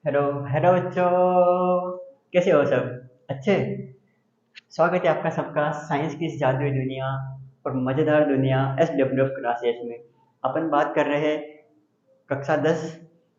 Hello. Hello बच्चों, कैसे हो सब? अच्छे। स्वागत है आपका सबका साइंस की इस जादुई दुनिया और मज़ेदार दुनिया एस डब्ल्यू एफ क्लासेस में। अपन बात कर रहे हैं कक्षा 10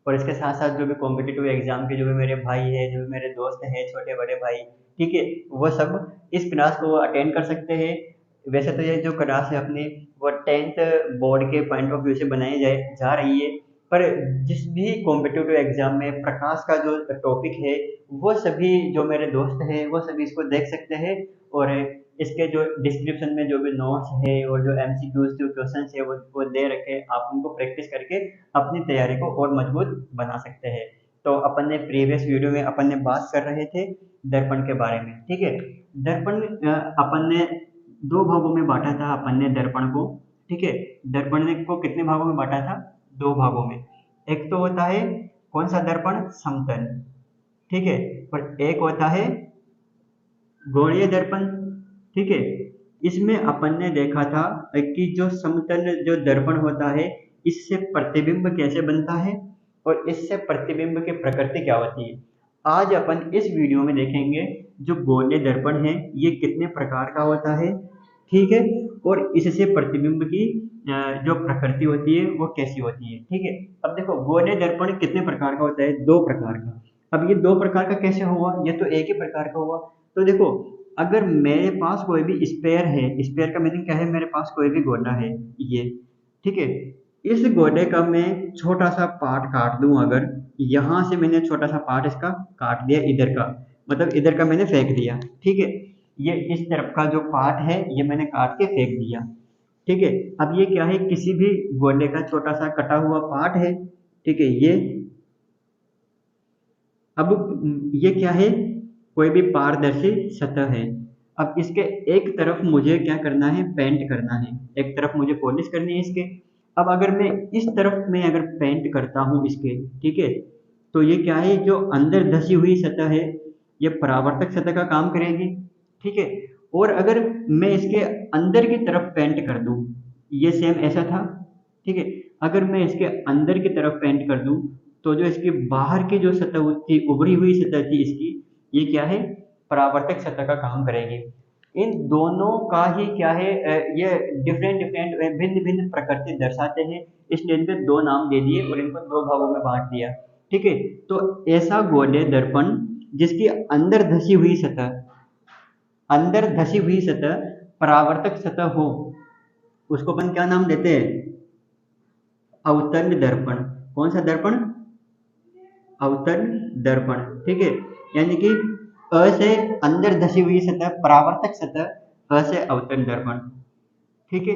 और इसके साथ साथ जो भी कॉम्पिटिटिव एग्जाम के जो भी मेरे भाई है, जो भी मेरे दोस्त हैं, छोटे बड़े भाई, ठीक है, वो सब इस क्लास को अटेंड कर सकते हैं। वैसे तो ये जो क्लास है अपनी, वो 10th बोर्ड के पॉइंट ऑफ व्यू से बनाई जाए जा रही है, पर जिस भी कॉम्पिटिटिव एग्जाम में प्रकाश का जो टॉपिक है, वो सभी जो मेरे दोस्त हैं वो सभी इसको देख सकते हैं। और इसके जो डिस्क्रिप्शन में जो भी नोट्स है और जो एमसीक्यूज जो क्वेश्चन है वो दे रखे, आप उनको प्रैक्टिस करके अपनी तैयारी को और मजबूत बना सकते हैं। तो अपन ने प्रीवियस वीडियो में अपन ने बात कर रहे थे दर्पण के बारे में, ठीक है। दर्पण अपन ने दो भागों में बांटा था अपन ने दर्पण को, ठीक है। दर्पण ने को कितने भागों में बांटा था? दो भागों में। एक तो होता है कौन सा दर्पण? समतल, ठीक है। और एक होता है गोलीय दर्पण, ठीक है। इसमें अपन ने देखा था कि जो समतल जो दर्पण होता है, इससे प्रतिबिंब कैसे बनता है और इससे प्रतिबिंब की प्रकृति क्या होती है। आज अपन इस वीडियो में देखेंगे जो गोलीय दर्पण है ये कितने प्रकार का होता है, ठीक है। और इससे प्रतिबिंब की जो प्रकृति होती है वो कैसी होती है, ठीक है। अब देखो गोलीय दर्पण कितने प्रकार का होता है? दो प्रकार का। अब ये दो प्रकार का कैसे हुआ? ये तो एक ही प्रकार का हुआ। तो देखो, अगर मेरे पास कोई भी स्पेयर है, स्पेयर का मीनिंग क्या है? मेरे पास कोई भी गोला है, ये, ठीक है। इस गोले का मैं छोटा सा पार्ट काट दूं, अगर यहां से मैंने छोटा सा पार्ट इसका काट दिया, इधर का, मतलब इधर का मैंने फेंक दिया, ठीक है। ये इस तरफ का जो पार्ट है ये मैंने काट के फेंक दिया, ठीक है। अब ये क्या है? किसी भी गोले का छोटा सा कटा हुआ पार्ट है, ठीक है। ये अब ये क्या है? कोई भी पारदर्शी सतह है। अब इसके एक तरफ मुझे क्या करना है? पेंट करना है, एक तरफ मुझे पॉलिश करनी है इसके। अब अगर मैं इस तरफ में अगर पेंट करता हूँ इसके, ठीक है, तो ये क्या है? जो अंदर धसी हुई सतह है ये परावर्तक सतह का काम करेगी, ठीक है। और अगर मैं इसके अंदर की तरफ पेंट कर दूं, ये सेम ऐसा था, ठीक है। अगर मैं इसके अंदर की तरफ पेंट कर दूं, तो जो इसकी बाहर की जो सतह थी, उभरी हुई सतह थी इसकी, ये क्या है? परावर्तक सतह का काम करेगी। इन दोनों का ही क्या है? ये डिफरेंट डिफरेंट भिन्न भिन्न प्रकृति दर्शाते हैं, इसलिए इनके दो नाम दे दिए और इनको दो भागों में बांट दिया, ठीक है। तो ऐसा गोलीय दर्पण जिसकी अंदर धसी हुई सतह, अंदर धसी हुई सतह परावर्तक सतह हो, उसको अपन क्या नाम देते हैं? अवतल दर्पण। कौन सा दर्पण? अवतल दर्पण, ठीक है। यानी कि अ से अंदर धसी हुई सतह परावर्तक सतह, अ से अवतल दर्पण, ठीक है।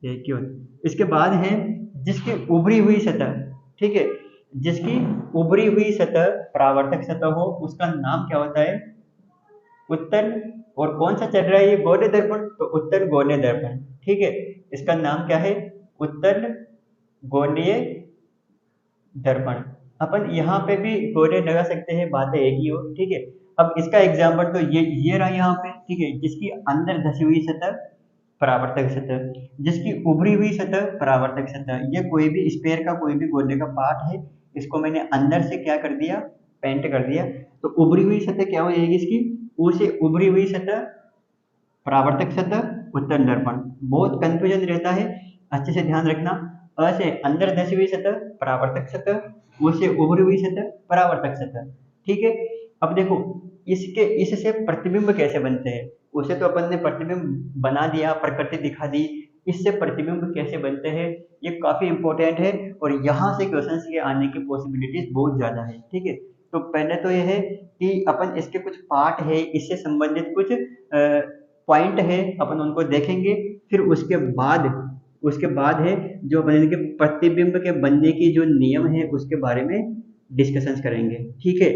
ये क्यों? इसके बाद है जिसकी उभरी हुई सतह, ठीक है। जिसकी उभरी हुई सतह परावर्तक सतह हो, उसका नाम क्या होता है? उत्तल। और कौन सा चल रहा है? ये गोलीय दर्पण, तो उत्तल गोलीय दर्पण, ठीक है। इसका नाम क्या है? उत्तल गोलीय दर्पण। अपन यहाँ पे भी गोले लगा सकते हैं, बातें एक ही हो, ठीक है। अब इसका एग्जाम्पल तो ये रहा यहाँ पे, ठीक है। जिसकी अंदर धसी हुई सतह परावर्तक सतह, जिसकी उभरी हुई सतह परावर्तक सतह। ये कोई भी स्पेयर का कोई भी गोले का पार्ट है, इसको मैंने अंदर से क्या कर दिया? पेंट कर दिया। तो उभरी हुई सतह क्या हो जाएगी इसकी? उसे उभरी हुई सतह परावर्तक सतह उत्तल दर्पण। बहुत कंफ्यूजन रहता है, अच्छे से ध्यान रखना। अ से अंदर धसी हुई सतह परावर्तक सतह, उ से उभरी हुई सतह परावर्तक सतह, ठीक है। अब देखो, इसके इससे प्रतिबिंब कैसे बनते हैं? उसे तो अपन ने प्रतिबिंब बना दिया, प्रकृति दिखा दी। इससे प्रतिबिंब कैसे बनते हैं ये काफी इंपॉर्टेंट है, और यहाँ से क्वेश्चन के आने की पॉसिबिलिटीज बहुत ज्यादा है, ठीक है। तो पहले तो यह है कि अपन इसके कुछ पार्ट है, इससे संबंधित कुछ पॉइंट है, अपन उनको देखेंगे। फिर उसके बाद है जो अपन के प्रतिबिंब के बनने की जो नियम है उसके बारे में डिस्कशन करेंगे, ठीक है।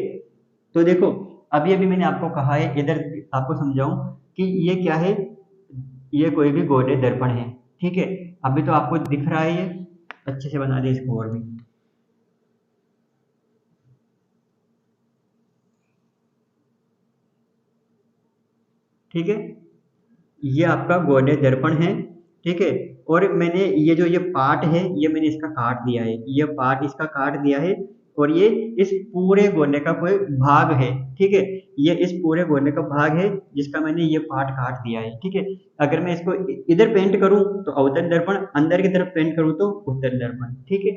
तो देखो, अभी अभी मैंने आपको कहा है, इधर आपको समझाऊं कि ये क्या है? ये कोई भी गोलीय दर्पण है, ठीक है। अभी तो आपको दिख रहा है, ये अच्छे से बना दिया इसको और भी, ठीक है। ये आपका गोलीय दर्पण है, ठीक है। और मैंने ये पार्ट है ये मैंने इसका काट दिया है, ये पार्ट इसका काट दिया है, और ये इस पूरे गोले का कोई भाग है, ठीक है। ये इस पूरे गोले का भाग है जिसका मैंने ये पार्ट काट दिया है, ठीक है। अगर मैं इसको इधर पेंट करूं तो अवतल दर्पण, अंदर की तरफ पेंट करूं तो उत्तल दर्पण, ठीक है।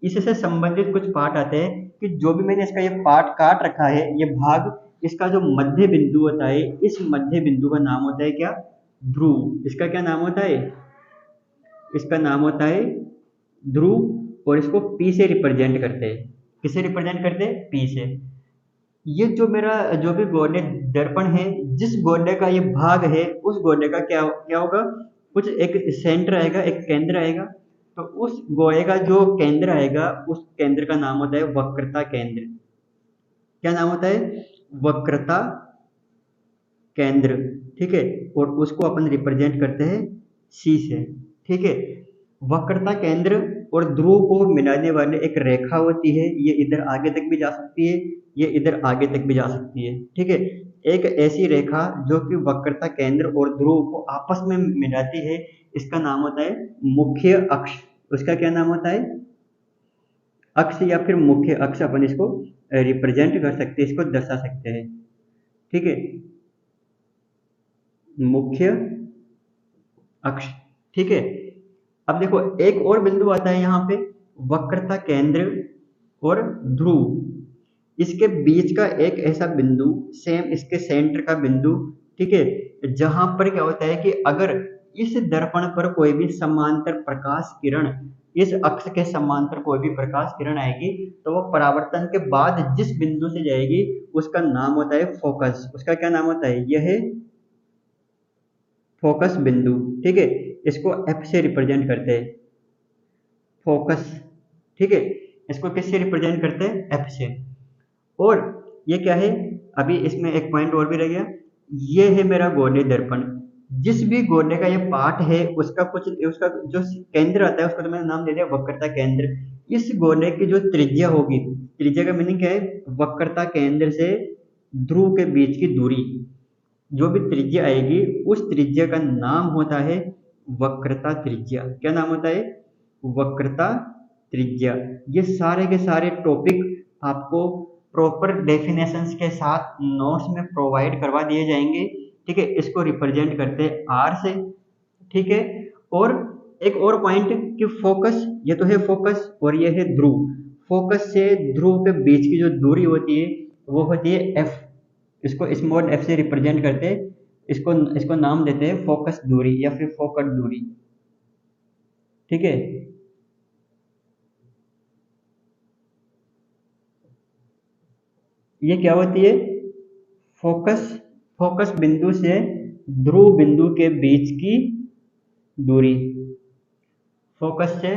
इससे संबंधित कुछ पार्ट आते हैं कि जो भी मैंने इसका ये पार्ट काट रखा है, ये भाग, इसका जो मध्य बिंदु होता है, इस मध्य बिंदु का नाम होता है क्या? ध्रुव। इसका क्या नाम होता है? इसका नाम होता है ध्रुव। और इसको पी से रिप्रेजेंट करते हैं। किसे रिप्रेजेंट करते हैं? पी से। ये जो मेरा जो भी गोले दर्पण है, जिस गोले का ये भाग है, उस गोले का क्या क्या होगा? कुछ एक सेंटर आएगा, एक केंद्र आएगा। तो उस गोले का जो केंद्र आएगा, उस केंद्र का नाम होता है वक्रता केंद्र। क्या नाम होता है? वक्रता केंद्र, ठीक है। और उसको अपन रिप्रेजेंट करते हैं सी से, ठीक है। वक्रता केंद्र और ध्रुव को मिलाने वाली एक रेखा होती है, ये इधर आगे तक भी जा सकती है, ये इधर आगे तक भी जा सकती है, ठीक है। एक ऐसी रेखा जो कि वक्रता केंद्र और ध्रुव को आपस में मिलाती है, इसका नाम होता है मुख्य अक्ष। उसका क्या नाम होता है? अक्ष या फिर मुख्य अक्ष, अपन इसको रिप्रेजेंट कर सकते हैं, इसको दर्शा सकते हैं, ठीक है। मुख्य अक्ष, ठीक है। अब देखो एक और बिंदु आता है यहाँ पे, वक्रता केंद्र और ध्रुव, इसके बीच का एक ऐसा बिंदु, सेम इसके सेंटर का बिंदु, ठीक है। जहां पर क्या होता है कि अगर इस दर्पण पर कोई भी समांतर प्रकाश किरण, इस अक्ष के समांतर कोई भी प्रकाश किरण आएगी, तो वो परावर्तन के बाद जिस बिंदु से जाएगी उसका नाम होता है फोकस। उसका क्या नाम होता है? यह है फोकस बिंदु, ठीक है। इसको एफ से रिप्रेजेंट करते हैं, फोकस, ठीक है। इसको किससे रिप्रेजेंट करते हैं? एफ से। और ये क्या है? अभी इसमें एक पॉइंट और भी रह गया, ये है मेरा गोले दर्पण। जिस भी गोले का ये पार्ट है, उसका कुछ, उसका जो केंद्र आता है उसको तो मैंने नाम दे दिया वक्रता केंद्र। इस गोले की जो त्रिज्या होगी, त्रिज्या का मीनिंग क्या है? वक्रता केंद्र से ध्रुव के बीच की दूरी, जो भी त्रिज्या आएगी उस त्रिज्या का नाम होता है वक्रता त्रिज्या। क्या नाम होता है? वक्रता त्रिज्या। ये सारे के सारे टॉपिक आपको प्रॉपर डेफिनेशंस के साथ नोट्स में प्रोवाइड करवा दिए जाएंगे, ठीक है। इसको रिप्रेजेंट करते हैं आर से, ठीक है। और एक और पॉइंट कि फोकस, ये तो है फोकस और ये है ध्रुव। फोकस से ध्रुव के बीच की जो दूरी होती है वो होती है एफ। इसको स्मॉल एफ से रिप्रेजेंट करते हैं, इसको इसको नाम देते हैं फोकस दूरी या फिर फोकट दूरी, ठीक है। ये क्या होती है? फोकस, फोकस बिंदु से ध्रुव बिंदु के बीच की दूरी, फोकस से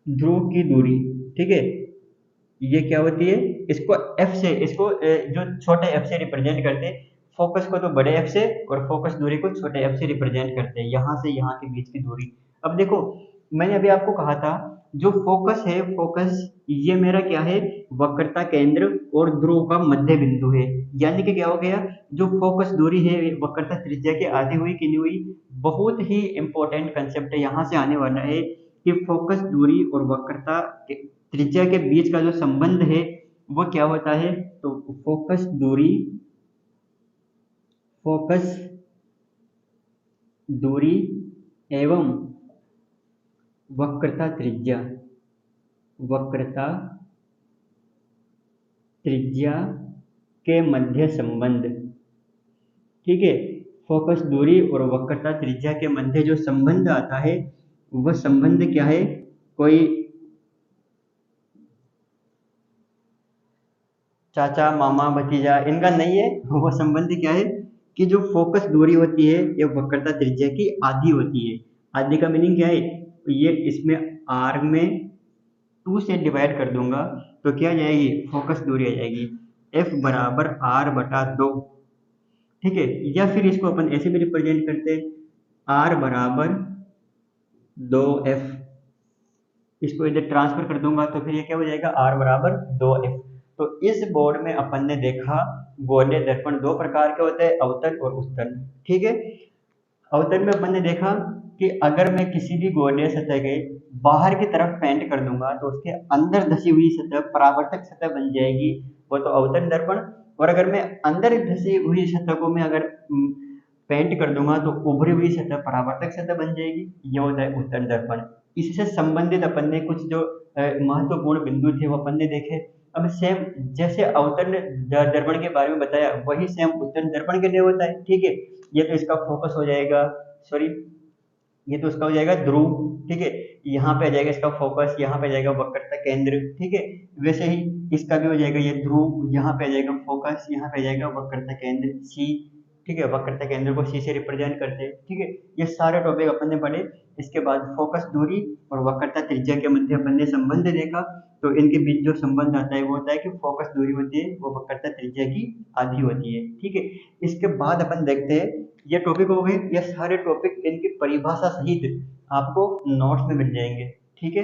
ध्रुव की दूरी, ठीक है। ये क्या होती है? इसको एफ से, इसको जो छोटे एफ से रिप्रेजेंट करते हैं, फोकस को तो बड़े एफ से और फोकस दूरी को छोटे एफ से रिप्रेजेंट करते हैं, यहाँ से यहाँ के बीच की दूरी। अब देखो मैंने अभी आपको कहा था जो फोकस है, फोकस ये मेरा क्या है? वक्रता केंद्र और ध्रुव का मध्य बिंदु है। यानी कि क्या हो गया? जो फोकस दूरी है वक्रता त्रिज्या के आधी हुई कि नहीं हुई? बहुत ही इंपॉर्टेंट कंसेप्ट है, यहाँ से आने वाला है कि फोकस दूरी और वक्रता त्रिज्या के बीच का जो संबंध है वो क्या होता है? तो फोकस दूरी, फोकस दूरी एवं वक्रता त्रिज्या, वक्रता त्रिज्या के मध्य संबंध, ठीक है। फोकस दूरी और वक्रता त्रिज्या के मध्य जो संबंध आता है वह संबंध क्या है? कोई चाचा मामा भतीजा इनका नहीं है, वो संबंध क्या है कि जो फोकस दूरी होती है ये वक्रता त्रिज्या की आधी होती है। आधी का मीनिंग क्या है? ये इसमें आर में 2 से डिवाइड कर दूंगा तो क्या आ जाएगी? फोकस दूरी आ जाएगी एफ बराबर आर बटा 2, ठीक है। या फिर इसको अपन ऐसे भी रिप्रेजेंट करते हैं, आर बराबर 2 एफ। इसको इधर ट्रांसफर कर दूंगा तो फिर ये क्या हो जाएगा? आर बराबर 2 एफ। तो इस बोर्ड में अपन ने देखा गोले दर्पण दो प्रकार के होते हैं, अवतल और उत्तल, ठीक है। अवतल में अपन ने देखा कि अगर मैं किसी भी गोलीय सतह के बाहर की तरफ पेंट कर दूंगा तो उसके अंदर धसी हुई सतह परावर्तक सतह बन जाएगी, वो तो अवतरण दर्पण। और अगर मैं अंदर धसी हुई सतह को मैं अगर पेंट कर दूंगा तो उभरी हुई सतह परावर्तक सतह बन जाएगी, ये होता है उत्तल दर्पण। इससे संबंधित अपन ने कुछ जो महत्वपूर्ण बिंदु थे वो अपन ने देखे। अब सेम जैसे अवतरण दर्पण के बारे में बताया वही सेम उत्तल दर्पण के लिए होता है, ठीक है। ये तो इसका फोकस हो जाएगा, सॉरी ये तो उसका हो जाएगा ध्रुव, ठीक है। यहाँ पे आ जाएगा इसका फोकस, यहाँ पे आ जाएगा वक्रता केंद्र, ठीक है। वैसे ही इसका भी हो जाएगा ये ध्रुव, यहाँ पे आ जाएगा फोकस, यहाँ पे आ जाएगा वक्रता केंद्र सी, ठीक है। वक्रता केंद्र को सी से रिप्रेजेंट करते हैं, ठीक है। ये सारे टॉपिक अपन ने पढ़े। इसके बाद फोकस दूरी और वक्रता त्रिज्या के मध्य अपन ने संबंध देखा। तो इनके बीच जो संबंध आता है वो होता है कि फोकस दूरी होती है वो वक्रता त्रिज्या की आधी होती है, ठीक है। इसके बाद अपन देखते हैं, ये टॉपिक हो गए, ये सारे टॉपिक इनकी परिभाषा सहित आपको नोट्स में मिल जाएंगे, ठीक है।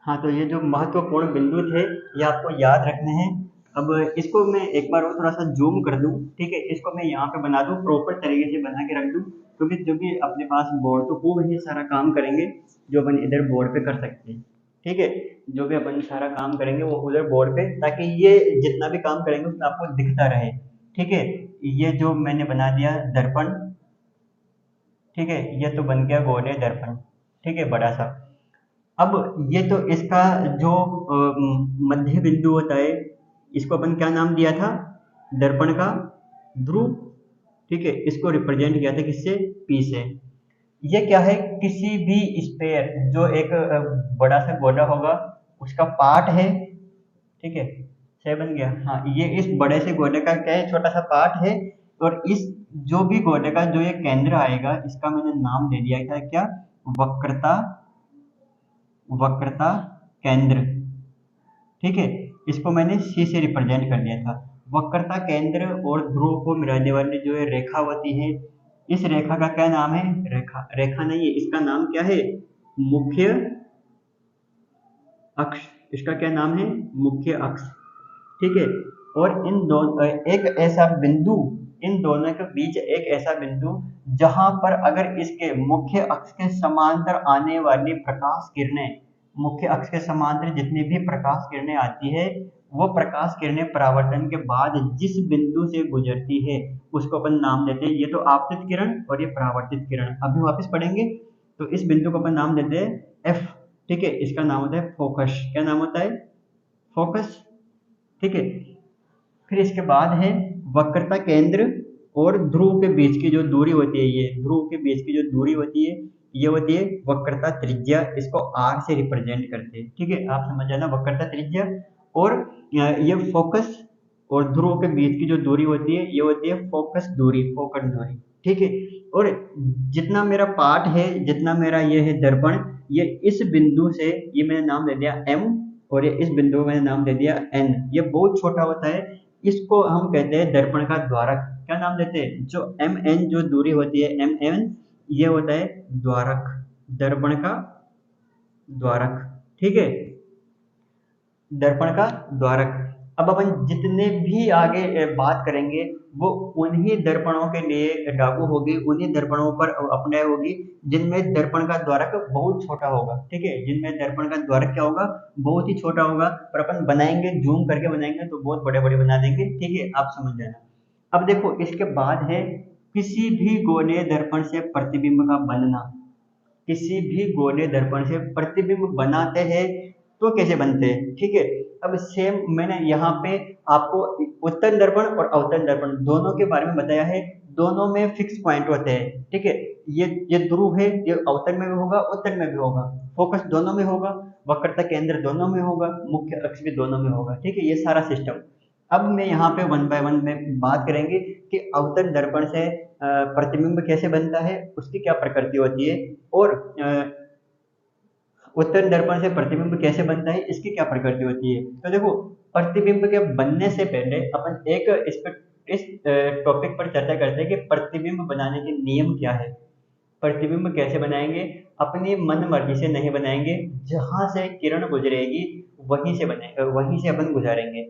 हाँ, तो ये जो महत्वपूर्ण बिंदु थे ये आपको याद रखने हैं। अब इसको मैं एक बार और थोड़ा सा जूम कर दूं, ठीक है। इसको मैं यहाँ पे बना दूं, प्रॉपर तरीके से बना के रख दूं, क्योंकि जो भी अपने पास बोर्ड तो खूब ही सारा काम करेंगे जो अपन इधर बोर्ड पे कर सकते हैं, ठीक है। जो भी अपन सारा काम करेंगे वो उधर बोर्ड पे, ताकि ये जितना भी काम करेंगे उसमें आपको दिखता रहे, ठीक है। ये जो मैंने बना दिया दर्पण, ठीक है, ये तो बन गया गोलीय दर्पण, ठीक है, बड़ा सा। अब ये तो इसका जो मध्य बिंदु होता है इसको अपन क्या नाम दिया था, दर्पण का ध्रुव, ठीक है। इसको रिप्रेजेंट किया था किससे, पी से। ये क्या है, किसी भी स्पेयर जो एक बड़ा सा गोला होगा उसका पार्ट है, ठीक है। सही बन गया, हाँ। ये इस बड़े से गोले का क्या है, छोटा सा पार्ट है। और इस जो भी गोले का जो ये केंद्र आएगा इसका मैंने नाम दे दिया था क्या, वक्रता, वक्रता केंद्र, ठीक है। इसको मैंने सी से रिप्रेजेंट कर दिया था। वक्रता केंद्र और ध्रुव को मिलाने वाली जो ये रेखा होती है, इस रेखा का क्या नाम है, रेखा, रेखा नहीं है, इसका नाम क्या है, मुख्य अक्ष। इसका क्या नाम है, मुख्य अक्ष, ठीक है। और इन दोनों एक ऐसा बिंदु, इन दोनों के बीच एक ऐसा बिंदु जहां पर अगर इसके मुख्य अक्ष के समांतर आने वाली प्रकाश किरणें, मुख्य अक्ष के समांतर जितनी भी प्रकाश किरणें आती है वो प्रकाश किरणें परावर्तन के बाद जिस बिंदु से गुजरती है उसको अपन नाम देते हैं, ये तो आपतित किरण और ये परावर्तित किरण, अभी वापस पढ़ेंगे। तो इस बिंदु को अपन नाम देते हैं एफ, ठीक है। इसका नाम होता है फोकस, क्या नाम होता है, फोकस, ठीक है। फिर इसके बाद है वक्रता केंद्र और ध्रुव के बीच की जो दूरी होती है, ये ध्रुव के बीच की जो दूरी होती है ये होती है वक्रता त्रिज्या, इसको आर से रिप्रेजेंट करते हैं, ठीक है। आप समझ जाना वक्रता त्रिज्या। और ये फोकस और ध्रुव के बीच की जो दूरी होती है ये होती है फोकस दूरी, फोकस दूरी, ठीक है। और जितना मेरा पार्ट है, जितना मेरा ये है दर्पण, ये इस बिंदु से, ये मैंने नाम दे दिया एम, और ये इस बिंदु को मैंने नाम दे दिया एन, ये बहुत छोटा होता है, इसको हम कहते हैं दर्पण का द्वारक। क्या नाम देते हैं, जो एम एन जो दूरी होती है एम एन, ये होता है द्वारक, दर्पण का द्वारक, ठीक है, दर्पण का द्वारक। अब अपन जितने भी आगे बात करेंगे वो उन्हीं दर्पणों के लिए लागू होगी, उन्हीं दर्पणों पर अपने होगी जिनमें दर्पण का द्वारक बहुत छोटा होगा, ठीक है। जिनमें दर्पण का द्वारक क्या होगा, बहुत ही छोटा होगा, पर अपन बनाएंगे जूम करके बनाएंगे तो बहुत बड़े बड़े बना देंगे, ठीक है, आप समझ जाना। अब देखो इसके बाद है किसी भी गोलीय दर्पण से प्रतिबिंब का बनना। किसी भी गोलीय दर्पण से प्रतिबिंब बनाते हैं तो कैसे बनते हैं, ठीक है। अब सेम मैंने यहाँ पे आपको उत्तल दर्पण और अवतल दर्पण दोनों के बारे में बताया है, दोनों में फिक्स पॉइंट होते हैं, ठीक है। ये ध्रुव है, ये अवतल में भी होगा उत्तल में भी होगा, फोकस दोनों में होगा, वक्रता केंद्र दोनों में होगा, मुख्य अक्ष भी दोनों में होगा, ठीक है, ये सारा सिस्टम। अब मैं यहाँ पे वन बाय वन में बात करेंगे कि अवतल दर्पण से प्रतिबिंब कैसे बनता है, उसकी क्या प्रकृति होती है, और उत्तल दर्पण से प्रतिबिंब कैसे बनता है इसकी क्या प्रकृति होती है। तो देखो प्रतिबिंब के बनने से पहले अपन इस टॉपिक पर चर्चा करते हैं कि प्रतिबिंब बनाने के नियम क्या है। प्रतिबिंब कैसे बनाएंगे, अपनी मन मर्जी से नहीं बनाएंगे, जहां से किरण गुजरेगी वहीं से बने, वहीं से अपन गुजारेंगे।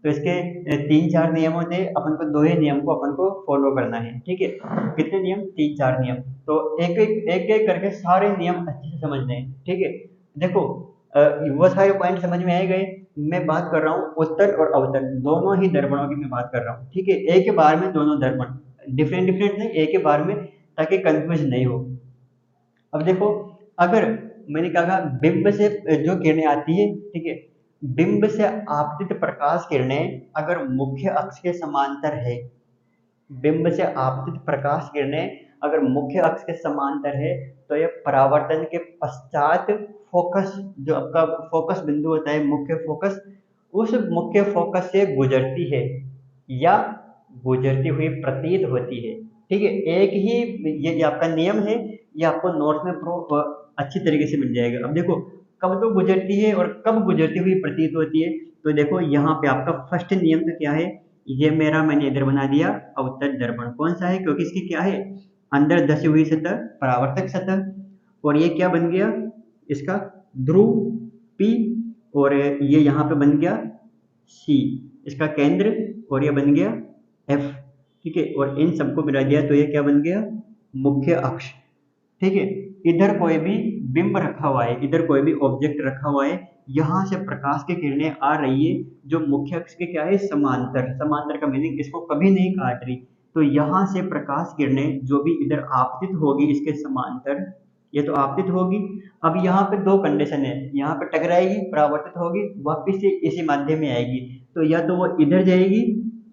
तो इसके 3-4 नियम होते हैं, अपन को 2 ही नियम को अपन को फॉलो करना है, ठीक है। कितने नियम? 3-4 नियम। तो एक एक करके सारे नियम अच्छे से समझने हैं, ठीक है। देखो वो सारे पॉइंट समझ में आए गए। मैं बात कर रहा हूँ उत्तल और अवतल दोनों ही दर्पणों की मैं बात कर रहा हूँ, ठीक है। एक ही बार में दोनों दर्पण, डिफरेंट डिफरेंट नहीं, एक ही बार में, ताकि कंफ्यूज नहीं हो। अब देखो, अगर मैंने कहा बिंब से जो किरणें आती है, ठीक है, बिंब से आपतित प्रकाश किरणें अगर मुख्य अक्ष के समांतर है, बिंब से आपतित प्रकाश किरणें अगर मुख्य अक्ष के समांतर है, तो ये परावर्तन के पश्चात फोकस, जो आपका फोकस बिंदु होता है, मुख्य फोकस, उस मुख्य फोकस से गुजरती है या गुजरती हुई प्रतीत होती है, ठीक है। एक ही ये आपका नियम है, ये आपको नोट्स में प्रो अच्छी तरीके से मिल जाएगा। अब देखो, कब तो गुजरती है और कब गुजरती हुई प्रतीत होती है। तो देखो यहाँ पे आपका फर्स्ट नियम तो क्या है, ये मेरा मैंने इधर बना दिया अवतल दर्पण। कौन सा है? क्योंकि इसकी क्या है, अंदर धसी हुई सतह, परावर्तक सतह, और ये क्या बन गया इसका, ध्रुव P, और ये यहाँ पे बन गया C इसका केंद्र, और ये बन गया F, ठीक है। और इन सबको मिला दिया तो ये क्या बन गया, मुख्य अक्ष, ठीक है। इधर कोई भी बिंब रखा हुआ है, इधर कोई भी ऑब्जेक्ट रखा हुआ है, यहाँ से प्रकाश की किरणें आ रही है जो मुख्य अक्ष के क्या है, समांतर। समांतर का मीनिंग इसको कभी नहीं काट रही। तो यहाँ से प्रकाश किरणें जो भी इधर आपतित होगी इसके समांतर, ये तो आपतित होगी। अब यहाँ पे दो कंडीशन है, यहाँ पे टकराएगी, परावर्तित होगी, वापिस से इसी माध्यम में आएगी। तो या तो वो इधर जाएगी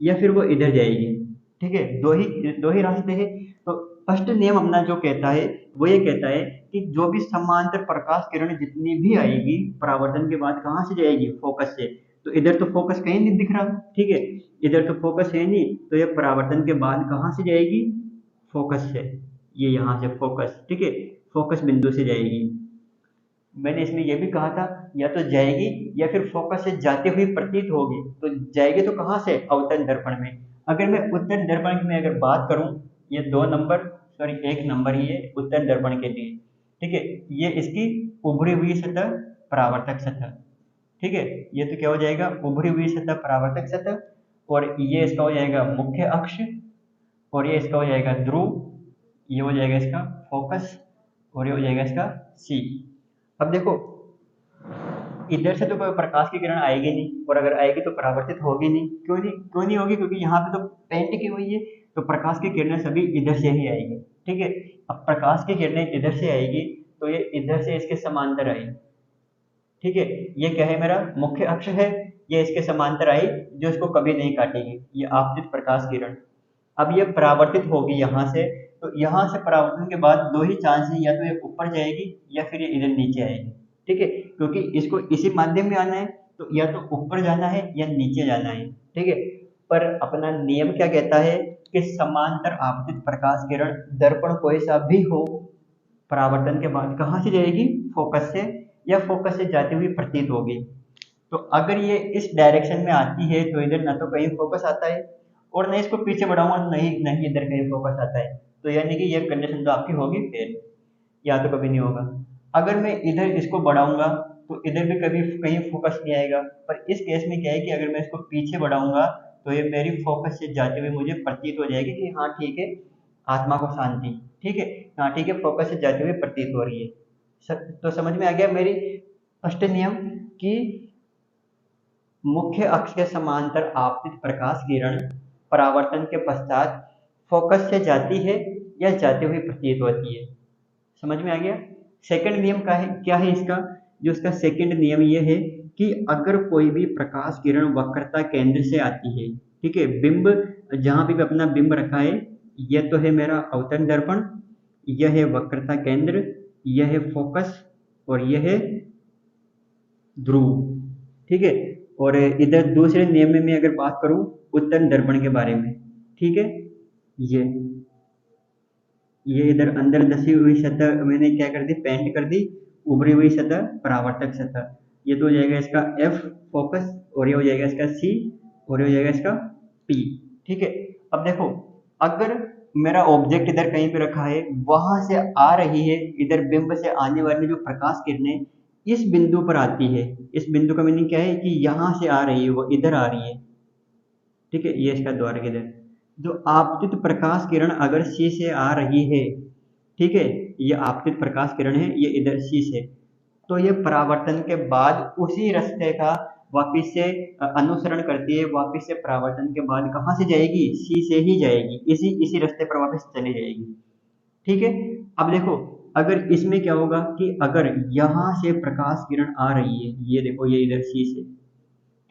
या फिर वो इधर जाएगी, ठीक है। दो ही रास्ते हैं। तो फर्स्ट नियम अपना जो कहता है वो ये कहता है कि जो भी समांतर प्रकाश किरण जितनी भी आएगी परावर्तन के बाद कहाँ से जाएगी, फोकस से। तो इधर तो फोकस कहीं नहीं दिख रहा, ठीक है, इधर तो फोकस है नहीं, तो ये परावर्तन के बाद कहाँ से जाएगी, फोकस से। ये यहाँ से फोकस, ठीक है, फोकस बिंदु से जाएगी। मैंने इसमें यह भी कहा था या तो जाएगी या फिर फोकस से जाते हुए प्रतीत होगी। तो जाएगी तो कहाँ से, अवतल दर्पण में। अगर मैं उत्तल दर्पण की मैं अगर बात करूं, ये 2 नंबर, सॉरी 1 नंबर ही है उत्तल दर्पण के लिए, ठीक है। ये इसकी उभरी हुई सतह, परावर्तक सतह, ठीक है। ये तो क्या हो जाएगा, उभरी हुई सतह, परावर्तक सतह, और ये इसका हो जाएगा मुख्य अक्ष, और ये इसका हो जाएगा ध्रुव, ये हो जाएगा इसका फोकस, और ये हो जाएगा इसका सी। अब देखो, इधर से तो कोई प्रकाश की किरण आएगी नहीं, और अगर आएगी तो परावर्तित होगी नहीं। क्यों नहीं होगी, क्योंकि यहाँ पे तो पेंट की हुई है, तो प्रकाश की किरणें सभी इधर से ही आएगी, ठीक है। अब प्रकाश की किरणें इधर से आएगी तो ये इधर से इसके समांतर आई, ठीक है। ये क्या है, मेरा मुख्य अक्ष है, ये इसके समांतर आई जो इसको कभी नहीं काटेगी, ये आपतित प्रकाश किरण। अब ये परावर्तित होगी यहाँ से, तो यहाँ से परावर्तन के बाद दो ही चांस है, या तो ये ऊपर जाएगी या फिर ये इधर नीचे आएगी, ठीक है। क्योंकि इसको इसी माध्यम में आना है, तो या तो ऊपर जाना है या नीचे जाना है, ठीक है। पर अपना नियम क्या कहता है कि समांतर आपतित प्रकाश किरण दर्पण कोई सा भी हो, परावर्तन के बाद कहाँ से जाएगी, फोकस से, या फोकस से जाती हुई प्रतीत होगी। तो अगर ये इस डायरेक्शन में आती है तो इधर ना तो कहीं फोकस आता है, और नहीं इसको पीछे बढ़ाऊंगा तो नहीं नहीं इधर कहीं फोकस आता है। तो यानी कि ये कंडीशन तो आपकी होगी फेल, या तो कभी नहीं होगा। अगर मैं इधर इसको बढ़ाऊंगा तो इधर भी कभी कहीं फोकस नहीं आएगा। पर इस केस में क्या है कि अगर मैं इसको पीछे बढ़ाऊंगा तो ये मेरी फोकस से जाते हुए मुझे प्रतीत हो जाएगी कि हाँ ठीक है, आत्मा को शांति, ठीक है, हाँ ठीक है, फोकस से जाते हुए प्रतीत हो रही है। तो समझ में आ गया मेरी फर्स्ट नियम कि मुख्य अक्ष के समांतर आपतित प्रकाश किरण परावर्तन के पश्चात फोकस से जाती है या जाते हुए प्रतीत होती है। समझ में आ गया। सेकंड नियम का है, क्या है इसका, जो इसका सेकंड नियम ये है कि अगर कोई भी प्रकाश किरण वक्रता केंद्र से आती है, ठीक है, बिंब जहां भी अपना बिंब रखा है, यह तो है मेरा अवतल दर्पण, यह है वक्रता केंद्र, यह है फोकस, और यह है ध्रुव, ठीक है। और इधर दूसरे नियम में मैं अगर बात करूं उत्तल दर्पण के बारे में, ठीक है, ये ये इधर अंदर धसी हुई सतह मैंने क्या कर दी, पेंट कर दी, उभरी हुई सतह, परावर्तक सतह। ये तो हो जाएगा इसका F फोकस, और ये हो जाएगा इसका C, और ये हो जाएगा इसका P, ठीक है। अब देखो, अगर मेरा ऑब्जेक्ट इधर कहीं पे रखा है, वहां से आ रही है, इधर बिंब से आने वाली जो प्रकाश किरणें इस बिंदु पर आती है, इस बिंदु का मीनिंग क्या है कि यहाँ से आ रही है, वो इधर आ रही है, ठीक है, ये इसका द्वारक इधर। जो आपतित प्रकाश किरण अगर सी से आ रही है, ठीक है, ये आपतित प्रकाश किरण है, ये इधर सी से, तो ये परावर्तन के बाद उसी रास्ते का वापिस से अनुसरण करती है, वापिस से परावर्तन के बाद कहाँ से जाएगी, सी से ही जाएगी, इसी इसी रास्ते पर वापस चली जाएगी। ठीक है। अब देखो, अगर इसमें क्या होगा कि अगर यहाँ से प्रकाश किरण आ रही है, ये देखो ये इधर सी से,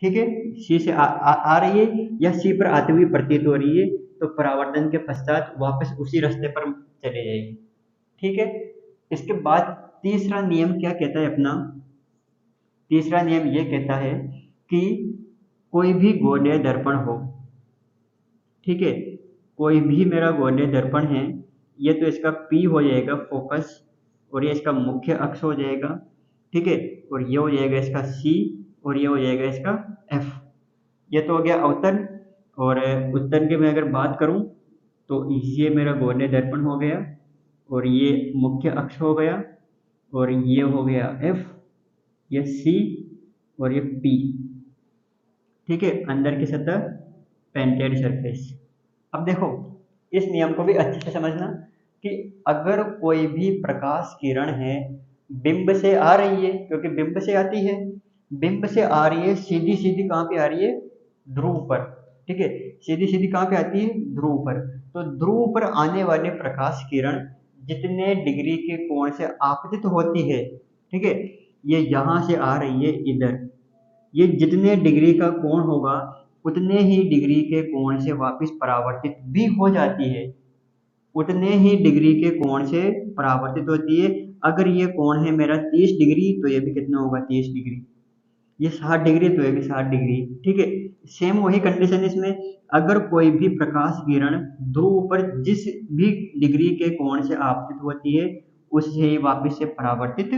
ठीक है, सी से आ रही है या सी पर आती हुई प्रतीत हो रही है, तो परावर्तन के पश्चात वापस उसी रास्ते पर चले जाएगी। ठीक है। इसके बाद तीसरा नियम क्या कहता है अपना, तीसरा नियम ये कहता है कि कोई भी गोलीय दर्पण हो, ठीक है, कोई भी मेरा गोलीय दर्पण है, ये तो इसका P हो जाएगा फोकस, और ये इसका मुख्य अक्ष हो जाएगा, ठीक है, और ये हो जाएगा इसका C, और ये हो जाएगा इसका F। ये तो हो गया अवतल। और उत्तल की मैं अगर बात करूं तो ये मेरा गोलीय दर्पण हो गया, और ये मुख्य अक्ष हो गया, और ये हो गया F, ये C, और ये P। ठीक है, अंदर की सतह पेंटेड सरफेस। अब देखो, इस नियम को भी अच्छे से समझना कि अगर कोई भी प्रकाश किरण है बिंब से आ रही है, क्योंकि बिंब से आती है, बिंब से आ रही है, सीधी सीधी कहाँ पे आ रही है, ध्रुव पर। ठीक है, सीधी सीधी कहाँ पे आती है, ध्रुव पर। तो ध्रुव पर आने वाले प्रकाश किरण जितने डिग्री के कोण से आपतित होती है, ठीक है, ये यहाँ से आ रही है इधर, ये जितने डिग्री का कोण होगा उतने ही डिग्री के कोण से वापस परावर्तित भी हो जाती है, उतने ही डिग्री के कोण से परावर्तित होती है। अगर ये कोण है मेरा 30 डिग्री, तो ये भी कितना होगा, 30 डिग्री। ये 60 डिग्री, तो ये भी 60 डिग्री। ठीक है, सेम वही कंडीशन इसमें, अगर कोई भी प्रकाश किरण ध्रुव पर जिस भी डिग्री के कोण से आपतित होती है उससे ही वापस से परावर्तित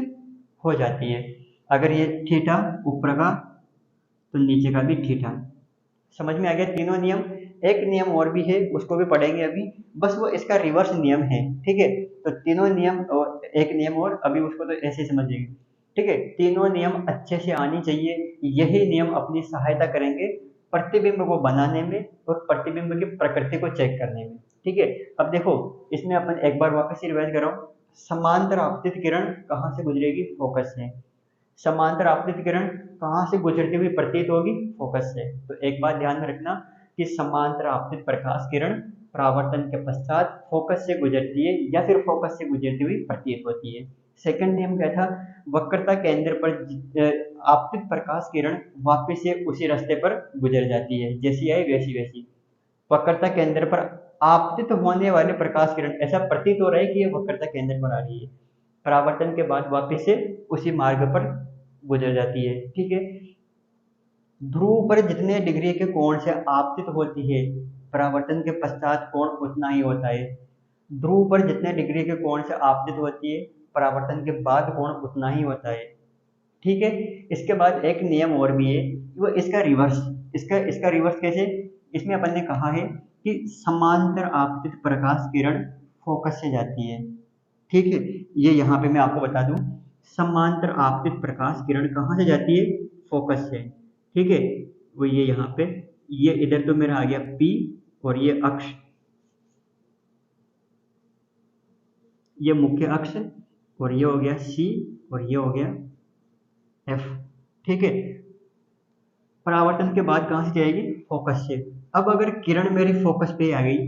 हो जाती है। अगर ये थीटा ऊपर का तो नीचे का भी थीटा। समझ में आ गया तीनों नियम। एक नियम और भी है, उसको भी पढ़ेंगे अभी, बस वो इसका रिवर्स नियम है। ठीक है, तो तीनों नियम और एक नियम और, अभी उसको तो ऐसे ही समझिए। ठीक है, तीनों नियम अच्छे से आनी चाहिए, यही नियम अपनी सहायता करेंगे प्रतिबिंब को बनाने में और प्रतिबिंब की प्रकृति को चेक करने में। ठीक है, अब देखो, इसमें अपन एक बार वापस से रिवाइज कर रहा हूँ। समांतर आपतित किरण कहाँ से गुजरेगी, फोकस से। समांतर आपतित किरण कहाँ से गुजरती हुई प्रतीत होगी, फोकस से। तो एक बात ध्यान में रखना कि समांतर आपतित प्रकाश किरण परावर्तन के पश्चात फोकस से गुजरती है या फिर फोकस से गुजरती हुई प्रतीत होती है। सेकंड नियम क्या था, वक्रता केंद्र पर आपतित प्रकाश किरण वापस से उसी रास्ते पर गुजर जाती है, जैसी आई वैसी वैसी। वक्रता केंद्र पर आपतित होने वाले प्रकाश किरण, ऐसा प्रतीत हो रहा है कि ये वक्रता केंद्र पर आ रही है, परावर्तन के बाद वापस से उसी मार्ग पर गुजर जाती है। ठीक है, ध्रुव पर जितने डिग्री के कोण से आपतित होती है परावर्तन के पश्चात कोण उतना ही होता है। ध्रुव पर जितने डिग्री के कोण से आपतित होती है परावर्तन के बाद कोण उतना ही होता है। ठीक है, इसके बाद एक नियम और भी है, वो इसका रिवर्स। इसका रिवर्स कैसे, इसमें अपन ने कहा है कि समांतर आपतित प्रकाश किरण फोकस से जाती है। ठीक है, ये यहाँ पे मैं आपको बता दूं, समांतर आपतित प्रकाश किरण कहाँ से जाती है, फोकस से। ठीक है, वो ये यहाँ पे, ये इधर तो मेरा आ गया P, और ये अक्ष, ये मुख्य अक्ष, और ये हो गया C, और ये हो गया F। ठीक है, परावर्तन के बाद कहाँ से जाएगी, फोकस से। अब अगर किरण मेरी फोकस पे आ गई,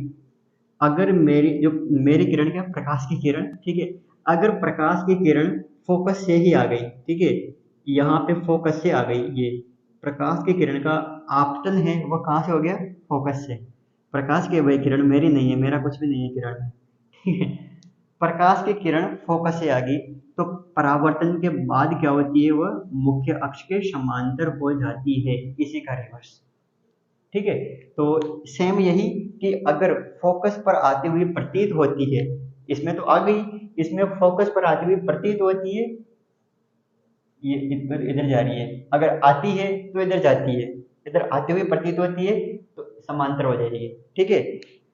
अगर मेरी किरण क्या, प्रकाश की किरण, ठीक है, अगर प्रकाश की किरण फोकस से ही आ गई, ठीक है, यहाँ पे फोकस से आ गई, ये प्रकाश की किरण का आपतन है वो कहाँ से हो गया, फोकस से। प्रकाश की वही किरण मेरी नहीं है, मेरा कुछ भी नहीं है किरण में। ठीक है, प्रकाश की किरण फोकस से आ गई, तो परावर्तन के बाद क्या होती है, वह मुख्य अक्ष के समांतर हो जाती है, इसी का रिवर्स। ठीक है, तो सेम यही कि अगर फोकस पर आती हुई प्रतीत होती है, इसमें तो आ गई, इसमें फोकस पर आती हुई प्रतीत होती है, ये इधर इधर जा रही है, अगर आती है तो इधर जाती है, इधर आती हुई प्रतीत होती है तो समांतर हो जाएगी। ठीक है,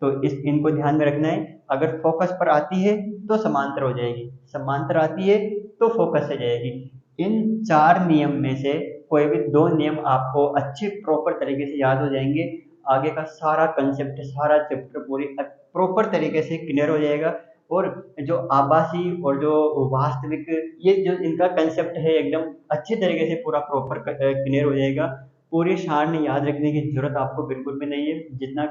तो इनको ध्यान में रखना है, अगर फोकस पर आती है तो समांतर हो जाएगी, समांतर आती है तो फोकस से जाएगी। इन चार नियम में से कोई भी दो नियम आपको अच्छे प्रॉपर तरीके से याद हो जाएंगे, आगे का सारा कंसेप्ट, सारा चैप्टर पूरी प्रॉपर तरीके से क्लियर हो जाएगा। और जो आभासी और जो वास्तविक, ये जो इनका कंसेप्ट है एकदम अच्छे तरीके से पूरा प्रॉपर क्लियर हो जाएगा। पूरी सारणी याद रखने की जरूरत आपको बिल्कुल भी नहीं है। जितना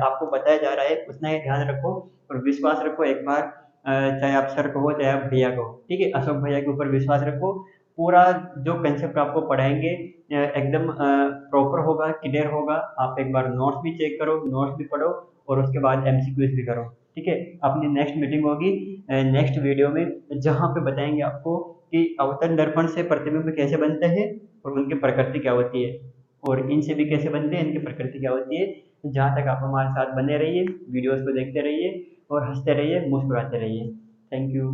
आपको बताया जा रहा है उतना ही ध्यान रखो और विश्वास रखो एक बार। चाहे आप सर कहो चाहे आप भैया कहो, ठीक है, अशोक भैया के ऊपर विश्वास रखो। पूरा जो कंसेप्ट आपको पढ़ाएंगे एकदम प्रॉपर होगा, क्लियर होगा। आप एक बार नोट्स भी चेक करो, नोट्स भी पढ़ो और उसके बाद एमसीक्यूज भी करो, ठीक है। अपनी नेक्स्ट मीटिंग होगी नेक्स्ट वीडियो में, जहाँ पे बताएंगे आपको कि अवतरण दर्पण से प्रतिबिंब कैसे बनते हैं और उनकी प्रकृति क्या होती है, और इनसे भी कैसे बनते हैं, इनकी प्रकृति क्या होती है। जहाँ तक आप हमारे साथ बने रहिए, वीडियोस को देखते रहिए और हंसते रहिए, मुस्कुराते रहिए। Thank you.